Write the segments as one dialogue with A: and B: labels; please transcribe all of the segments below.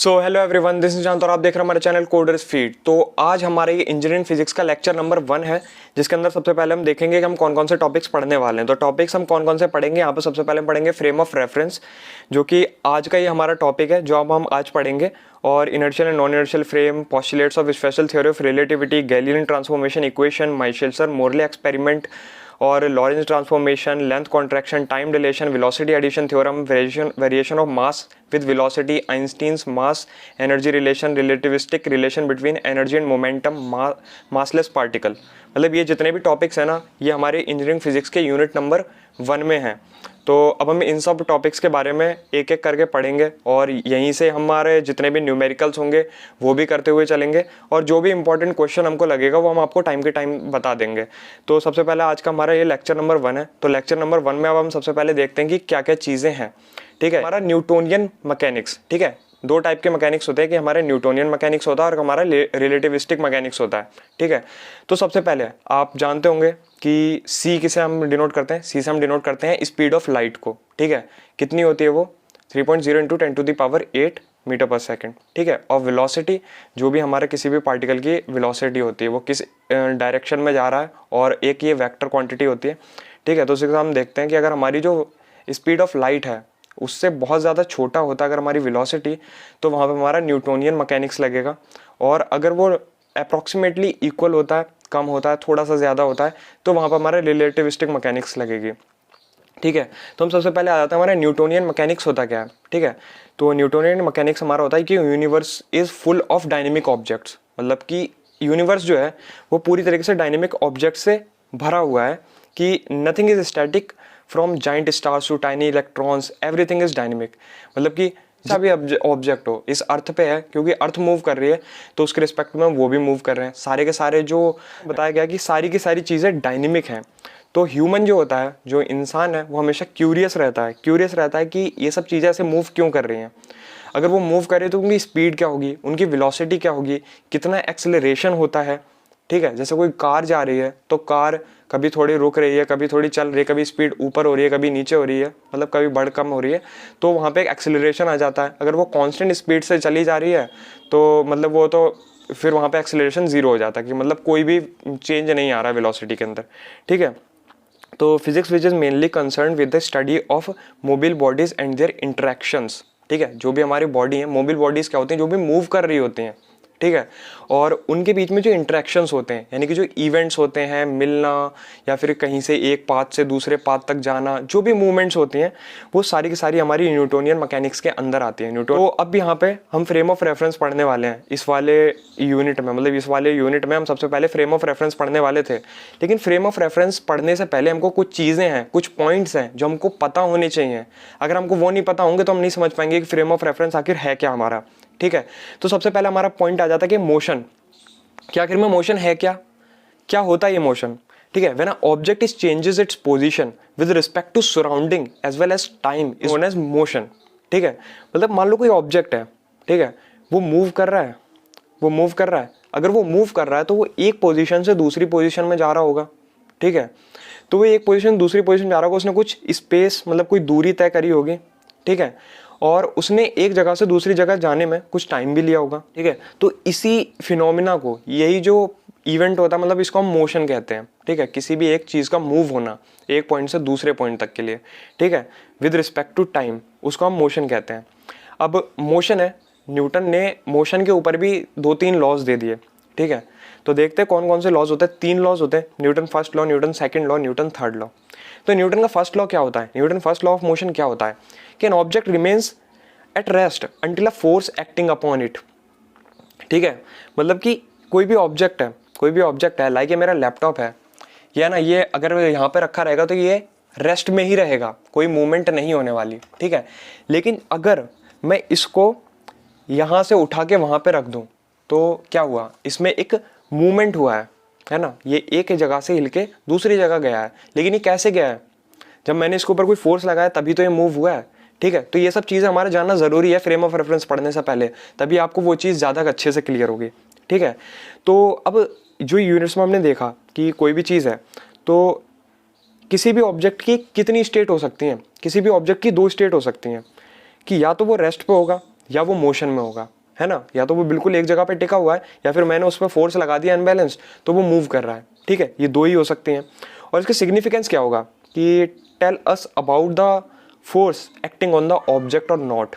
A: So hello everyone, this is जानत और आप देख रहे हैं हमारे चैनल कोडर्स फीड। तो आज हमारे ये इंजीनियरिंग फिजिक्स का लेक्चर नंबर 1 है, जिसके अंदर सबसे पहले हम देखेंगे कि हम कौन कौन से टॉपिक्स पढ़ने वाले हैं। तो टॉपिक्स हम कौन कौन से पढ़ेंगे यहाँ पर सबसे पहले हम पढ़ेंगे फ्रेम ऑफ रेफरेंस, जो कि आज का ही हमारा टॉपिक है जो अब हम आज पढ़ेंगे। और inertial and non inertial frame, postulates of special theory of relativity, Galilean transformation equation, Michelson Morley experiment और Lorentz transformation, length contraction, time dilation, velocity addition theorem, variation of mass with velocity, Einstein's mass energy relation, relativistic relation between energy and momentum, massless particle. मतलब ये जितने भी topics हैं ना, ये हमारे engineering physics के यूनिट नंबर 1 में हैं। तो अब हम इन सब टॉपिक्स के बारे में एक एक करके पढ़ेंगे और यहीं से हमारे जितने भी न्यूमेरिकल्स होंगे वो भी करते हुए चलेंगे, और जो भी इंपॉर्टेंट क्वेश्चन हमको लगेगा वो हम आपको टाइम के टाइम बता देंगे। तो सबसे पहले आज का हमारा ये लेक्चर नंबर 1 है। तो लेक्चर नंबर 1 में अब हम सबसे पहले देखते हैं कि क्या क्या चीज़ें हैं। ठीक है, हमारा न्यूटोनियन मैकेनिक्स। ठीक है, दो टाइप के मैकेनिक्स होते हैं कि हमारे न्यूटोनियन मैकेनिक्स होता है और हमारा रिलेटिविस्टिक मैकेनिक्स होता है। ठीक है, तो सबसे पहले आप जानते होंगे कि सी किसे हम डिनोट करते हैं। सी से हम डिनोट करते हैं स्पीड ऑफ लाइट को। ठीक है, कितनी होती है वो 3.0 × 10⁸ मीटर पर सेकंड। ठीक है, और वेलोसिटी, जो भी हमारे किसी भी पार्टिकल की वेलोसिटी होती है वो किस डायरेक्शन में जा रहा है, और एक ये वेक्टर क्वांटिटी होती है। ठीक है, तो उसके हम देखते हैं कि अगर हमारी जो स्पीड ऑफ लाइट है उससे बहुत ज़्यादा छोटा होता है अगर हमारी वेलोसिटी, तो वहाँ पे हमारा न्यूटोनियन मैकेनिक्स लगेगा। और अगर वो अप्रॉक्सीमेटली इक्वल होता है, कम होता है, थोड़ा सा ज़्यादा होता है, तो वहाँ पर हमारा रिलेटिविस्टिक मैकेनिक्स लगेगी। ठीक है, तो हम सबसे पहले आ जाते हैं हमारा न्यूटोनियन मैकेनिक्स होता क्या है। ठीक है, तो न्यूटोनियन मैकेनिक्स हमारा होता है कि universe is full of dynamic objects. मतलब कि यूनिवर्स जो है वो पूरी तरीके से डायनेमिक ऑब्जेक्ट से भरा हुआ है, कि nothing is static from giant stars to tiny electrons, everything is dynamic. मतलब कि जैसा भी ऑब्जेक्ट हो इस अर्थ पे है, क्योंकि अर्थ मूव कर रही है तो उसके रिस्पेक्ट में वो भी मूव कर रहे हैं। सारे के सारे जो बताया गया कि सारी की सारी चीज़ें डायनेमिक हैं। तो ह्यूमन जो होता है, जो इंसान है, वो हमेशा क्यूरियस रहता है कि ये सब चीज़ें ऐसे मूव क्यों कर रही हैं। अगर वो मूव करे तो उनकी स्पीड क्या होगी, उनकी वेलोसिटी क्या होगी, कितना एक्सेलरेशन होता है। ठीक है, जैसे कोई कार जा रही है तो कार कभी थोड़ी रुक रही है, कभी थोड़ी चल रही है, कभी स्पीड ऊपर हो रही है, कभी नीचे हो रही है, मतलब कभी बढ़ कम हो रही है, तो वहाँ पे एक एक्सेलरेशन आ जाता है। अगर वो कांस्टेंट स्पीड से चली जा रही है तो मतलब वो तो फिर वहाँ पे एक्सेलरेशन 0 हो जाता है, कि मतलब कोई भी चेंज नहीं आ रहा है वेलोसिटी के अंदर। ठीक है, तो physics which is mainly concern with the study of mobile bodies and their interactions. ठीक है, जो भी हमारी बॉडी है, मोबाइल बॉडीज क्या होती हैं, जो भी मूव कर रही होती हैं। ठीक है, और उनके बीच में जो इंटरेक्शंस होते हैं, यानी कि जो इवेंट्स होते हैं, मिलना या फिर कहीं से एक पाथ से दूसरे पाथ तक जाना, जो भी मूवमेंट्स होती हैं वो सारी की सारी हमारी न्यूटोनियन मैकेनिक्स के अंदर आती हैं। तो अब यहाँ पे हम फ्रेम ऑफ रेफरेंस पढ़ने वाले हैं इस वाले यूनिट में। मतलब इस वाले यूनिट में हम सबसे पहले फ्रेम ऑफ रेफरेंस पढ़ने वाले थे, लेकिन फ्रेम ऑफ रेफरेंस पढ़ने से पहले हमको कुछ चीज़ें हैं, कुछ पॉइंट्स हैं जो हमको पता होने चाहिए। अगर हमको वो नहीं पता होंगे तो हम नहीं समझ पाएंगे कि फ्रेम ऑफ रेफरेंस आखिर है क्या हमारा। ठीक है, तो सबसे पहले हमारा पॉइंट आ जाता है कि मोशन, कि आखिर में मोशन है क्या, क्या होता है ये मोशन। ठीक है, when a object is changes its position with respect to surrounding as well as time is known as motion. ठीक है, मतलब मान लो कोई ऑब्जेक्ट है, ठीक है, वो मूव कर रहा है, अगर वो मूव कर रहा है तो वो एक पोजीशन से दूसरी पोजीशन में जा रहा होगा। ठीक है, तो वो एक पोजीशन दूसरी पोजीशन जा रहा होगा, उसने कुछ स्पेस मतलब कोई दूरी तय करी होगी। ठीक है, और उसने एक जगह से दूसरी जगह जाने में कुछ टाइम भी लिया होगा। ठीक है, तो इसी फिनोमिना को, यही जो इवेंट होता है, मतलब इसको हम मोशन कहते हैं। ठीक है, किसी भी एक चीज़ का मूव होना एक पॉइंट से दूसरे पॉइंट तक के लिए, ठीक है, विद रिस्पेक्ट टू टाइम, उसको हम मोशन कहते हैं। अब मोशन है, न्यूटन ने मोशन के ऊपर भी 2-3 लॉज दे दिए। ठीक है, तो देखते हैं कौन कौन से लॉज होते हैं। 3 लॉज होते हैं, Newton first law, Newton second law, Newton third law. तो न्यूटन का फर्स्ट लॉ क्या होता है, Newton first law of motion क्या होता है कि an object remains at rest until a force acting upon it. ठीक है, मतलब कि कोई भी ऑब्जेक्ट है, लाइक ये मेरा लैपटॉप है, ये ना, ये अगर यहाँ पे रखा रहेगा तो ये रेस्ट में ही रहेगा, कोई मूवमेंट नहीं होने वाली। ठीक है, लेकिन अगर मैं इसको यहाँ से उठा के वहाँ पे रख दूँ तो क्या हुआ, इसमें एक मूवमेंट हुआ है ना, ये एक जगह से हिल के दूसरी जगह गया है। लेकिन ये कैसे गया है, जब मैंने इसके ऊपर कोई फोर्स लगाया तभी तो ये मूव हुआ है। ठीक है, तो ये सब चीज़ें हमारा जानना ज़रूरी है फ्रेम ऑफ रेफरेंस पढ़ने से पहले, तभी आपको वो चीज़ ज़्यादा अच्छे से क्लियर होगी। ठीक है, तो अब जो यूनिट्स में हमने देखा कि कोई भी चीज़ है तो किसी भी ऑब्जेक्ट की कितनी स्टेट हो सकती हैं, किसी भी ऑब्जेक्ट की 2 स्टेट हो सकती हैं, कि या तो वो रेस्ट पे होगा या वो मोशन में होगा, है ना। या तो वो बिल्कुल एक जगह पे टिका हुआ है या फिर मैंने उस पर फोर्स लगा दिया अनबैलेंस तो वो मूव कर रहा है, ठीक है। ये दो ही हो सकते हैं। और इसका सिग्निफिकेंस क्या होगा कि tell us about the force acting on the object और नॉट,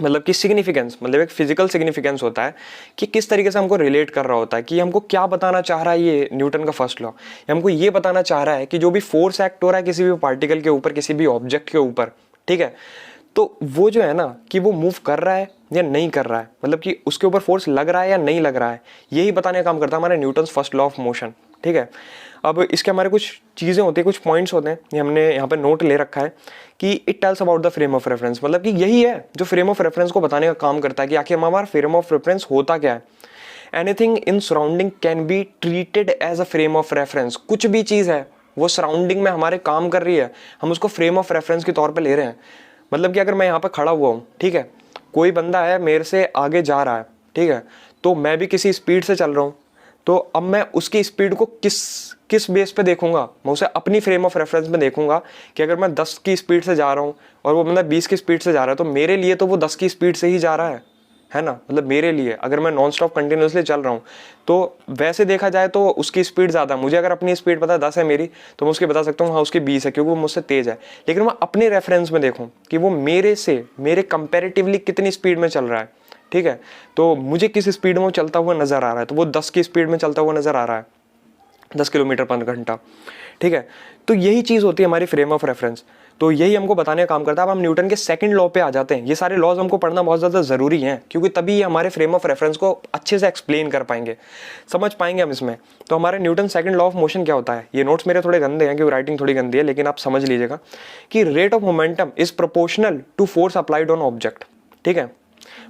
A: मतलब कि सिग्निफिकेंस मतलब एक फिजिकल सिग्निफिकेंस होता है कि किस तरीके से हमको रिलेट कर रहा होता है, कि हमको क्या बताना चाह रहा है ये न्यूटन का फर्स्ट लॉ। हमको ये बताना चाह रहा है कि जो भी फोर्स एक्ट हो रहा है किसी भी पार्टिकल के ऊपर, किसी भी ऑब्जेक्ट के ऊपर, ठीक है, तो वो जो है ना कि वो मूव कर रहा है या नहीं कर रहा है, मतलब कि उसके ऊपर फोर्स लग रहा है या नहीं लग रहा है, यही बताने का काम करता है हमारा Newton's first law of motion, ठीक है। अब इसके हमारे कुछ चीज़ें होती है, कुछ पॉइंट्स होते हैं, ये हमने यहाँ पे नोट ले रखा है कि it tells about the frame of reference, मतलब कि यही है जो फ्रेम ऑफ रेफरेंस को बताने का काम करता है कि आखिर हमारा फ्रेम ऑफ रेफरेंस होता क्या है। Anything in surrounding can be treated as a frame of reference, कुछ भी चीज़ है वो सराउंडिंग में हमारे काम कर रही है, हम उसको फ्रेम ऑफ रेफरेंस के तौर पर ले रहे हैं। मतलब कि अगर मैं यहाँ पर खड़ा हुआ हूँ, ठीक है, कोई बंदा है मेरे से आगे जा रहा है, ठीक है, तो मैं भी किसी स्पीड से चल रहा हूँ, तो अब मैं उसकी स्पीड को किस बेस पे देखूंगा, मैं उसे अपनी फ्रेम ऑफ रेफरेंस में देखूंगा कि अगर मैं 10 की स्पीड से जा रहा हूँ और वो बंदा 20 की स्पीड से जा रहा है, तो मेरे लिए तो वो 10 की स्पीड से ही जा रहा है ना। मतलब मेरे लिए अगर मैं नॉन स्टॉप कंटिन्यूसली चल रहा हूँ तो वैसे देखा जाए तो उसकी स्पीड ज़्यादा, मुझे अगर अपनी स्पीड पता 10 है मेरी, तो मैं उसकी बता सकता हूँ हाँ उसकी 20 है क्योंकि वो मुझसे तेज़ है। लेकिन मैं अपने रेफरेंस में देखूँ कि वो मेरे कंपेरेटिवली कितनी स्पीड में चल रहा है, ठीक है, तो मुझे किस स्पीड में वो चलता हुआ नजर आ रहा है, तो वो 10 की स्पीड में चलता हुआ नजर आ रहा है, 10 किलोमीटर पर घंटा, ठीक है। तो यही चीज़ होती है हमारी फ्रेम ऑफ रेफरेंस, तो यही हमको बताने का काम करता है। अब हम न्यूटन के सेकंड लॉ पे आ जाते हैं। ये सारे लॉज हमको पढ़ना बहुत ज़्यादा ज़रूरी है क्योंकि तभी ये हमारे फ्रेम ऑफ रेफरेंस को अच्छे से एक्सप्लेन कर पाएंगे, समझ पाएंगे हम इसमें। तो हमारे Newton second law of motion क्या होता है, ये नोट्स मेरे थोड़े गंदे हैं क्योंकि राइटिंग थोड़ी गंदी है, लेकिन आप समझ लीजिएगा कि rate of momentum is proportional to force applied on object, ठीक है।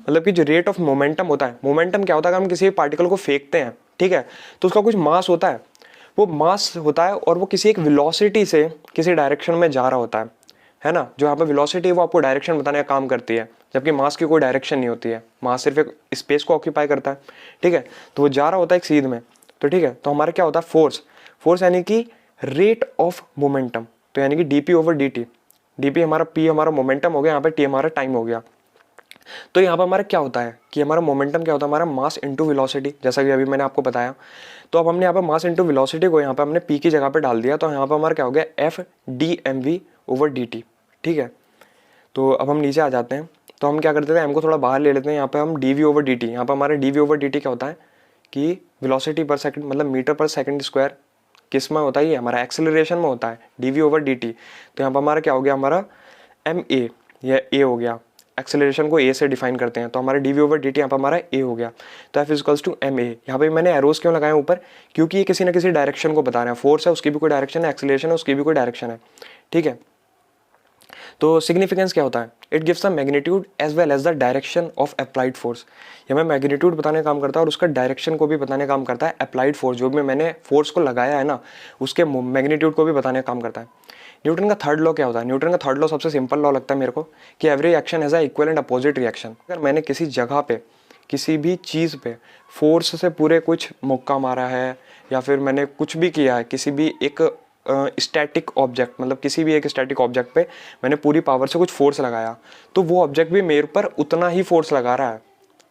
A: मतलब कि जो रेट ऑफ मोमेंटम होता है, मोमेंटम क्या होता है, अगर हम किसी पार्टिकल को फेंकते हैं, ठीक है, तो उसका कुछ मास होता है, वो मास होता है और वो किसी एक वेलोसिटी से किसी डायरेक्शन में जा रहा होता है ना। जो यहाँ पे वेलोसिटी है वो आपको डायरेक्शन बताने का काम करती है, जबकि मास की कोई डायरेक्शन नहीं होती है, मास सिर्फ एक स्पेस को ऑक्यूपाई करता है, ठीक है। तो वो जा रहा होता है एक सीध में, तो ठीक है, तो हमारा क्या होता है फोर्स यानी कि रेट ऑफ मोमेंटम, तो यानी कि डीपी ओवर डी टी हमारा पी हमारा मोमेंटम हो गया, यहाँ पे टी हमारा टाइम हो गया। तो यहाँ पर हमारा क्या होता है कि हमारा मोमेंटम क्या होता है, हमारा मास इंटू वेलोसिटी, जैसा कि अभी मैंने आपको बताया। तो अब हमने यहाँ पर मास इंटू वेलोसिटी को यहाँ पर हमने पी की जगह पर डाल दिया, तो यहाँ पर हमारा क्या हो गया F d m v over d t, ठीक है। तो अब हम नीचे आ जाते हैं, तो हम क्या करते थे, एम को थोड़ा बाहर ले लेते हैं, यहाँ पे हम d v over d t, यहाँ पर हमारा d v over d t क्या होता है कि वेलोसिटी पर सेकंड मतलब मीटर पर सेकंड स्क्वायर, किस में होता है ये हमारा एक्सेलरेशन में होता है, d v over d t. तो यहाँ पर हमारा क्या हो गया, हमारा एम ए, यह ए हो गया, एक्सेलरेशन को ए से डिफाइन करते हैं, तो हमारा d v over d t यहाँ पर हमारा ए हो गया। तो F equals to m a, यहाँ पे मैंने एरोस क्यों लगाया ऊपर, क्योंकि ये किसी ना किसी डायरेक्शन को बता रहे हैं, फोर्स है उसकी भी कोई डायरेक्शन है, एक्सेलरेशन है उसकी भी कोई डायरेक्शन है, ठीक है। तो सिग्निफिकेंस क्या होता है, it gives the magnitude as well as the direction of applied force, ये हमें मैग्नीट्यूड बताने का काम करता है और उसका डायरेक्शन को भी बताने का काम करता है। अप्लाइड फोर्स जो भी मैंने फोर्स को लगाया है ना, उसके मैग्नीट्यूड को भी बताने का काम करता है। न्यूटन का थर्ड लॉ क्या होता है, न्यूटन का थर्ड लॉ सबसे सिंपल लॉ लगता है मेरे को कि every action has a equal and opposite reaction. अगर मैंने किसी जगह पे किसी भी चीज़ पे फोर्स से पूरे कुछ मुक्का मारा है या फिर मैंने कुछ भी किया है, किसी भी एक स्टैटिक ऑब्जेक्ट मतलब किसी भी एक स्टैटिक ऑब्जेक्ट पे मैंने पूरी पावर से कुछ फोर्स लगाया, तो वो ऑब्जेक्ट भी मेरे पर उतना ही फोर्स लगा रहा है,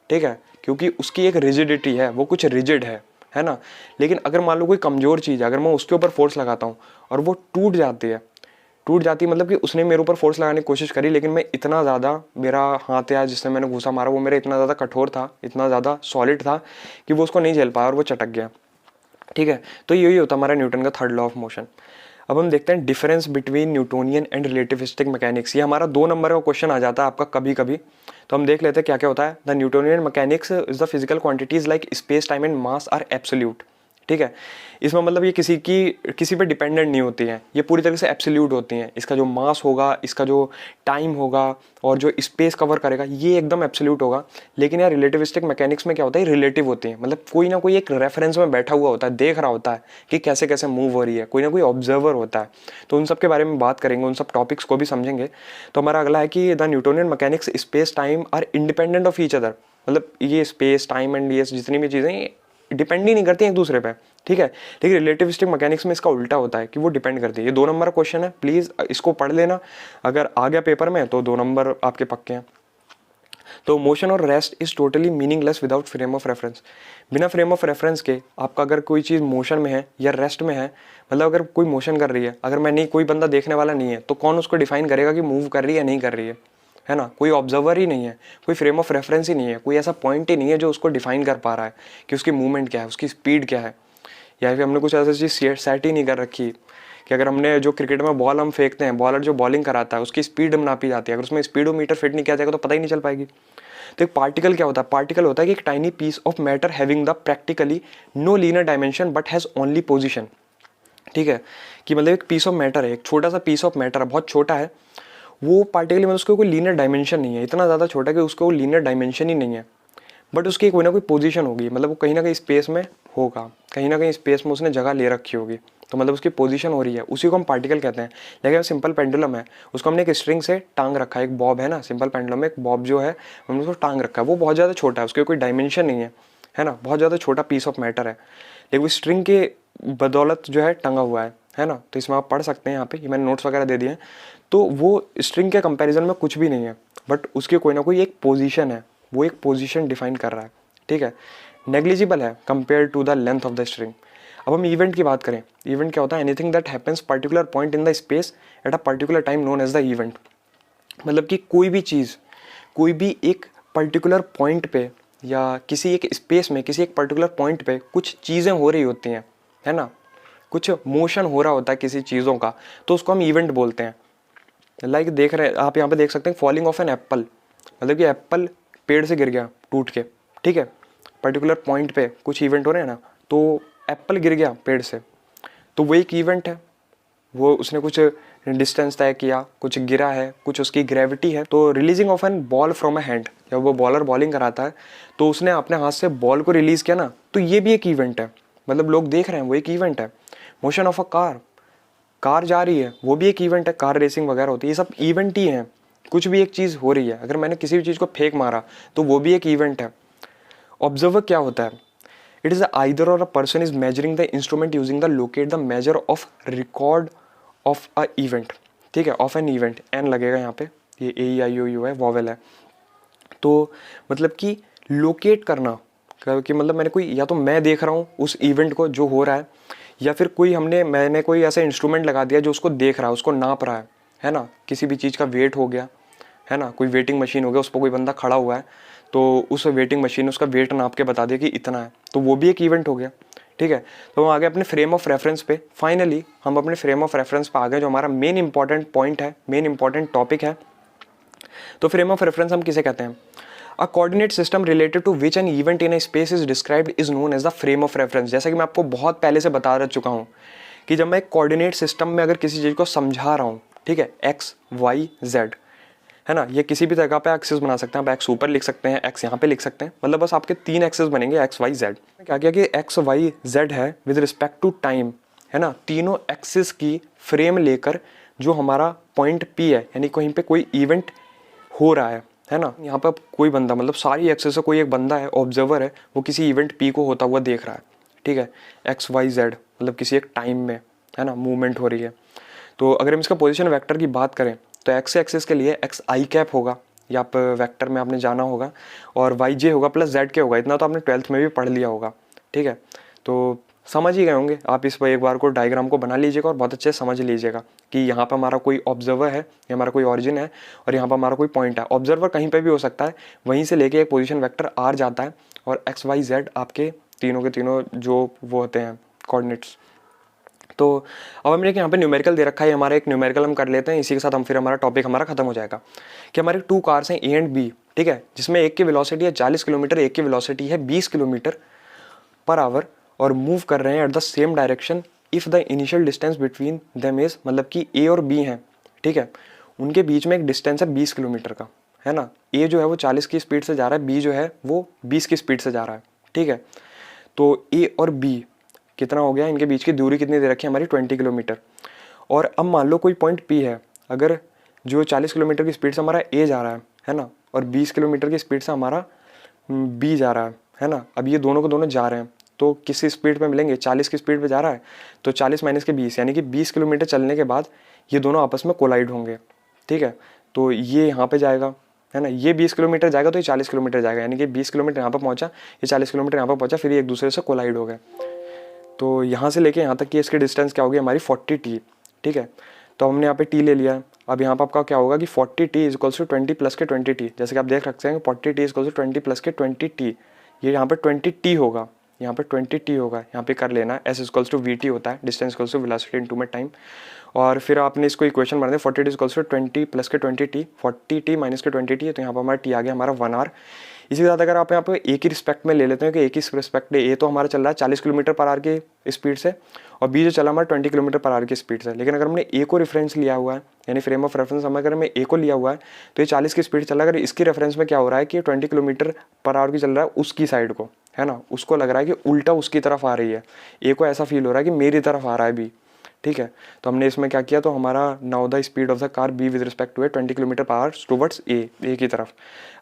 A: ठीक है, क्योंकि उसकी एक रिजिडिटी है, वो कुछ रिजिड है ना। लेकिन अगर मान लो कोई कमज़ोर चीज़ है, अगर मैं उसके ऊपर फोर्स लगाता हूँ और वो टूट जाती है मतलब कि उसने मेरे ऊपर फोर्स लगाने की कोशिश करी, लेकिन मैं इतना ज़्यादा, मेरा हाथ या जिससे मैंने घूसा मारा वो मेरा इतना ज़्यादा कठोर था, इतना ज़्यादा सॉलिड था कि वो उसको नहीं झेल पाया और वो चटक गया, ठीक है। तो यही होता है हमारा न्यूटन का थर्ड लॉ ऑफ मोशन। अब हम देखते हैं difference between Newtonian and relativistic mechanics, ये हमारा 2 नंबर का क्वेश्चन आ जाता है आपका कभी कभी। तो हम देख लेते हैं क्या क्या होता है। The Newtonian mechanics is the physical quantities like space time and mass are absolute, ठीक है। इसमें मतलब ये किसी पे डिपेंडेंट नहीं होती हैं, ये पूरी तरह से एब्सोल्यूट होती हैं। इसका जो मास होगा, इसका जो टाइम होगा और जो स्पेस कवर करेगा ये एकदम एब्सोल्यूट होगा। लेकिन यार रिलेटिविस्टिक मैकेनिक्स में क्या होता है, रिलेटिव होती है, मतलब कोई ना कोई एक रेफरेंस में बैठा हुआ होता है, देख रहा होता है कि कैसे कैसे मूव हो रही है, कोई ना कोई ऑब्जर्वर होता है। तो उन सब के बारे में बात करेंगे, उन सब टॉपिक्स को भी समझेंगे। तो हमारा अगला है कि the Newtonian mechanics space time are independent of each other, मतलब ये स्पेस टाइम एंड ये जितनी भी चीज़ें डिपेंड ही नहीं करती एक दूसरे पे, ठीक है। लेकिन रिलेटिविस्टिक मैकेनिक्स में इसका उल्टा होता है कि वो डिपेंड करती है। ये 2 नंबर का क्वेश्चन है, प्लीज़ इसको पढ़ लेना, अगर आ गया पेपर में तो 2 नंबर आपके पक्के हैं। तो मोशन और rest is totally meaningless without frame of reference. बिना फ्रेम ऑफ रेफरेंस के आपका अगर कोई चीज़ मोशन में है या रेस्ट में है, मतलब अगर कोई मोशन कर रही है, अगर मैं नहीं, कोई बंदा देखने वाला नहीं है, तो कौन उसको डिफाइन करेगा कि मूव कर रही है या नहीं कर रही है ना? कोई ऑब्जर्वर ही नहीं है, कोई फ्रेम ऑफ रेफरेंस ही नहीं है, कोई ऐसा पॉइंट ही नहीं है जो उसको डिफाइन कर पा रहा है कि उसकी मूवमेंट क्या है, उसकी स्पीड क्या है। या फिर हमने कुछ ऐसी चीज़ सेट ही नहीं कर रखी कि अगर हमने जो क्रिकेट में बॉल हम फेंकते हैं, बॉलर जो बॉलिंग कराता है उसकी स्पीड नापी जाती है, अगर उसमें स्पीडोमीटर फिट नहीं किया जाएगा तो पता ही नहीं चल पाएगी। तो एक पार्टिकल क्या होता है? पार्टिकल होता है कि एक tiny piece of matter having the practically no linear dimension but has only position. ठीक है, कि मतलब एक पीस ऑफ मैटर है, एक छोटा सा पीस ऑफ मैटर है, बहुत छोटा है वो पार्टिकल, मतलब उसको कोई लीनियर डायमेंशन नहीं है, इतना ज़्यादा छोटा कि उसको लीनियर डायमेंशन ही नहीं है, बट उसकी कोई ना कोई पोजीशन होगी, मतलब वो कहीं ना कहीं स्पेस में होगा, कहीं ना कहीं स्पेस में उसने जगह ले रखी होगी, तो मतलब उसकी पोजीशन हो रही है, उसी को हम पार्टिकल कहते हैं। लेकिन सिंपल पेंडुलम है, उसको हमने एक स्ट्रिंग से टांग रखा है, एक बॉब है ना, सिंपल पेंडुलम में एक बॉब जो है हमने उसको टांग रखा है, वो बहुत ज़्यादा छोटा है, उसकी कोई डायमेंशन नहीं है ना, बहुत ज़्यादा छोटा पीस ऑफ मैटर है, लेकिन वो स्ट्रिंग के बदौलत जो है टंगा हुआ है ना। तो इसमें आप पढ़ सकते हैं, यहाँ पे मैंने नोट्स वगैरह दे दिए हैं। तो वो स्ट्रिंग के कंपैरिजन में कुछ भी नहीं है, बट उसकी कोई ना कोई एक पोजीशन है, वो एक पोजीशन डिफाइन कर रहा है। ठीक है, नेग्लिजिबल है compare to the length of the string. अब हम इवेंट की बात करें, इवेंट क्या होता है? Anything that happens particular point in the space at a particular time known as the event. मतलब कि कोई भी चीज़, कोई भी एक पर्टिकुलर पॉइंट पे या किसी एक स्पेस में, किसी एक पर्टिकुलर पॉइंट पे कुछ चीज़ें हो रही होती हैं, है ना, कुछ मोशन हो रहा होता है किसी चीज़ों का, तो उसको हम इवेंट बोलते हैं। लाइक देख रहे हैं आप, यहाँ पे देख सकते हैं फॉलिंग ऑफ एन एप्पल, मतलब कि एप्पल पेड़ से गिर गया टूट के। ठीक है, पर्टिकुलर पॉइंट पे कुछ इवेंट हो रहे हैं ना, तो एप्पल गिर गया पेड़ से, तो वो एक इवेंट है, वो उसने कुछ डिस्टेंस तय किया, कुछ गिरा है, कुछ उसकी ग्रेविटी है। तो releasing of an ball from a hand, जब वो बॉलर बॉलिंग कराता है तो उसने अपने हाथ से बॉल को रिलीज किया ना, तो ये भी एक इवेंट है, मतलब लोग देख रहे हैं, वो एक इवेंट है। Motion of a car, car जा रही है, वो भी एक इवेंट है, कार रेसिंग वगैरह होती है, ये सब इवेंट ही हैं। कुछ भी एक चीज़ हो रही है, अगर मैंने किसी भी चीज़ को फेंक मारा तो वो भी एक इवेंट है। ऑब्जर्वर क्या होता है? इट इज़ आइदर और a person is measuring the instrument using the locate the measure of record of a event. ठीक है, ऑफ एन इवेंट, एन लगेगा यहाँ पे, ये AEIOU है, वॉवेल है। तो मतलब कि लोकेट करना कि मतलब मैंने कोई, या तो मैं देख रहा हूँ उस इवेंट को जो हो रहा है, या फिर कोई मैंने कोई ऐसा इंस्ट्रूमेंट लगा दिया जो उसको देख रहा है, उसको नाप रहा है ना, किसी भी चीज़ का वेट हो गया, है ना, कोई वेटिंग मशीन हो गया, उस पर कोई बंदा खड़ा हुआ है, तो उस वेटिंग मशीन ने उसका वेट नाप के बता दिया कि इतना है, तो वो भी एक इवेंट हो गया। ठीक है, तो हम आ गए अपने फ्रेम ऑफ रेफरेंस पे। फाइनली हम अपने फ्रेम ऑफ रेफरेंस पे आ गए, जो हमारा मेन इंपॉर्टेंट पॉइंट है, मेन इंपॉर्टेंट टॉपिक है। तो फ्रेम ऑफ रेफरेंस हम किसे कहते हैं? A coordinate system related to which an event in a space is described is known as the frame of reference. जैसा कि मैं आपको बहुत पहले से बता रह चुका हूँ कि जब मैं एक कोऑर्डिनेट सिस्टम में अगर किसी चीज़ को समझा रहा हूँ, ठीक है, एक्स वाई जेड, है ना, ये किसी भी जगह पे एक्सेस बना सकते हैं आप, एक्स ऊपर लिख सकते हैं, एक्स यहाँ पे लिख सकते हैं, मतलब बस आपके 3 एक्सेस बनेंगे, एक्स वाई जेड। क्या किया कि एक्स वाई जेड है विद रिस्पेक्ट टू टाइम, है ना, तीनों एक्सेस की फ्रेम लेकर जो हमारा पॉइंट पी है, यानी कहीं पे कोई इवेंट हो रहा है ना, यहाँ पर कोई बंदा, मतलब सारी एक्सेस से कोई एक बंदा है, ऑब्जर्वर है, वो किसी इवेंट पी को होता हुआ देख रहा है। ठीक है, एक्स वाई जेड, मतलब किसी एक टाइम में, है ना, मूवमेंट हो रही है। तो अगर हम इसका पोजीशन वेक्टर की बात करें तो एक्स एक्सिस के लिए एक्स आई कैप होगा, या आप वेक्टर में आपने जाना होगा, और वाई जे होगा प्लस जेड के होगा, इतना तो आपने 12th में भी पढ़ लिया होगा। ठीक है, तो समझ ही गए होंगे आप, इस पर एक बार को डायग्राम को बना लीजिएगा और बहुत अच्छे से समझ लीजिएगा कि यहाँ पर हमारा कोई ऑब्जर्वर है, ये हमारा कोई ऑरिजिन है, और यहाँ पर हमारा कोई पॉइंट है। ऑब्जर्वर कहीं पर भी हो सकता है, वहीं से लेके एक पोजीशन वेक्टर आर जाता है, और एक्स वाई जेड आपके तीनों के तीनों जो वो होते हैं कोऑर्डिनेट्स। तो अब हमने यहाँ पे न्यूमेरिकल दे रखा है, हमारा एक न्यूमेरिकल हम कर लेते हैं, इसी के साथ हम फिर हमारा टॉपिक हमारा खत्म हो जाएगा। कि हमारे 2 कार्स हैं A एंड B, ठीक है, जिसमें एक की वेलोसिटी है 40 किलोमीटर, एक की वेलोसिटी है 20 किलोमीटर पर आवर, और मूव कर रहे हैं at the same direction if the initial distance between them is, मतलब कि A और B हैं, ठीक है, उनके बीच में एक डिस्टेंस है 20 किलोमीटर का, है ना। A जो है वो 40 की स्पीड से जा रहा है, B जो है वो 20 की स्पीड से जा रहा है। ठीक है, तो A और B कितना हो गया, इनके बीच की दूरी कितनी दे रखी है हमारी 20 किलोमीटर। और अब मान लो कोई पॉइंट P है, अगर जो 40 किलोमीटर की स्पीड से हमारा A जा रहा है ना, और 20 किलोमीटर की स्पीड से हमारा B जा रहा है ना, अब ये दोनों को दोनों जा रहे हैं, तो किस स्पीड पे मिलेंगे? 40 की स्पीड पे जा रहा है, तो 40 माइनस के 20, यानी कि 20 किलोमीटर चलने के बाद ये दोनों आपस में कोलाइड होंगे। ठीक है, तो ये यहाँ पे जाएगा, है ना। ये 20 किलोमीटर जाएगा तो ये 40 किलोमीटर जाएगा, यानी कि 20 किलोमीटर यहाँ पर पहुँचा, ये 40 किलोमीटर यहाँ पर पहुँचा, फिर ये एक दूसरे से कोलाइड हो गए। तो यहाँ से लेके यहाँ तक की इसकी डिस्टेंस क्या होगी हमारी 40t, ठीक है। तो हमने यहाँ पे t ले लिया। अब यहाँ पर आपका क्या होगा कि 40t is equals to 20 plus के 20t, जैसे कि आप देख सकते हैं 40t is equals to 20 plus के 20t, ये यहाँ पर 20t होगा, यहाँ पे 20t होगा, यहाँ पे कर लेना। s इक्वल्स टू vt होता है, distance equals to velocity into में टाइम। और फिर आपने इसको इक्वेशन बना दिया 40t इक्वल्स टू 20 प्लस के 20t, 40t माइनस के 20t, तो यहाँ पर हमारा t आ गया हमारा 1 आवर। इसी के साथ अगर आप यहाँ पे एक ही रिस्पेक्ट में ले लेते हैं कि एक ही रिस्पेक्ट में ए तो हमारा चल रहा है 40 किलोमीटर पर आवर की स्पीड से और बी जो चला हमारा 20 किलोमीटर पर आवर की स्पीड से, लेकिन अगर हमने ए को रेफरेंस लिया हुआ है, यानी फ्रेम ऑफ रेफरेंस हम अगर हमें ए को लिया हुआ है तो ये 40 की स्पीड चल रहा है। अगर इसकी रेफरेंस में क्या हो रहा है कि 20 किलोमीटर पर आवर की चल रहा है उसकी साइड को, है ना, उसको लग रहा है कि उल्टा उसकी तरफ आ रही है, ए को ऐसा फील हो रहा है कि मेरी तरफ आ रहा है बी, ठीक है। तो हमने इसमें क्या किया, तो हमारा now the speed of the car B with respect to 20 kilometre per hour towards A की तरफ।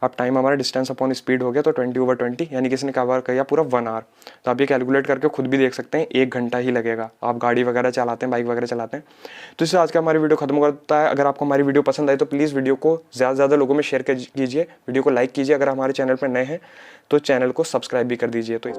A: अब टाइम हमारा डिस्टेंस अपॉन स्पीड हो गया, तो 20/20 यानी किसी ने कवर किया पूरा 1 आवर। तो आप ये कैलकुलेट करके खुद भी देख सकते हैं 1 घंटा ही लगेगा। आप गाड़ी वगैरह चलाते हैं, बाइक वगैरह चलाते हैं। तो इससे आज का हमारी वीडियो खत्म करता है। अगर आपको हमारी वीडियो पसंद आई तो प्लीज़ वीडियो को ज़्यादा से ज़्यादा लोगों में शेयर कीजिए, वीडियो को लाइक कीजिए। अगर हमारे चैनल पर नए हैं तो चैनल को सब्सक्राइब भी कर दीजिए। तो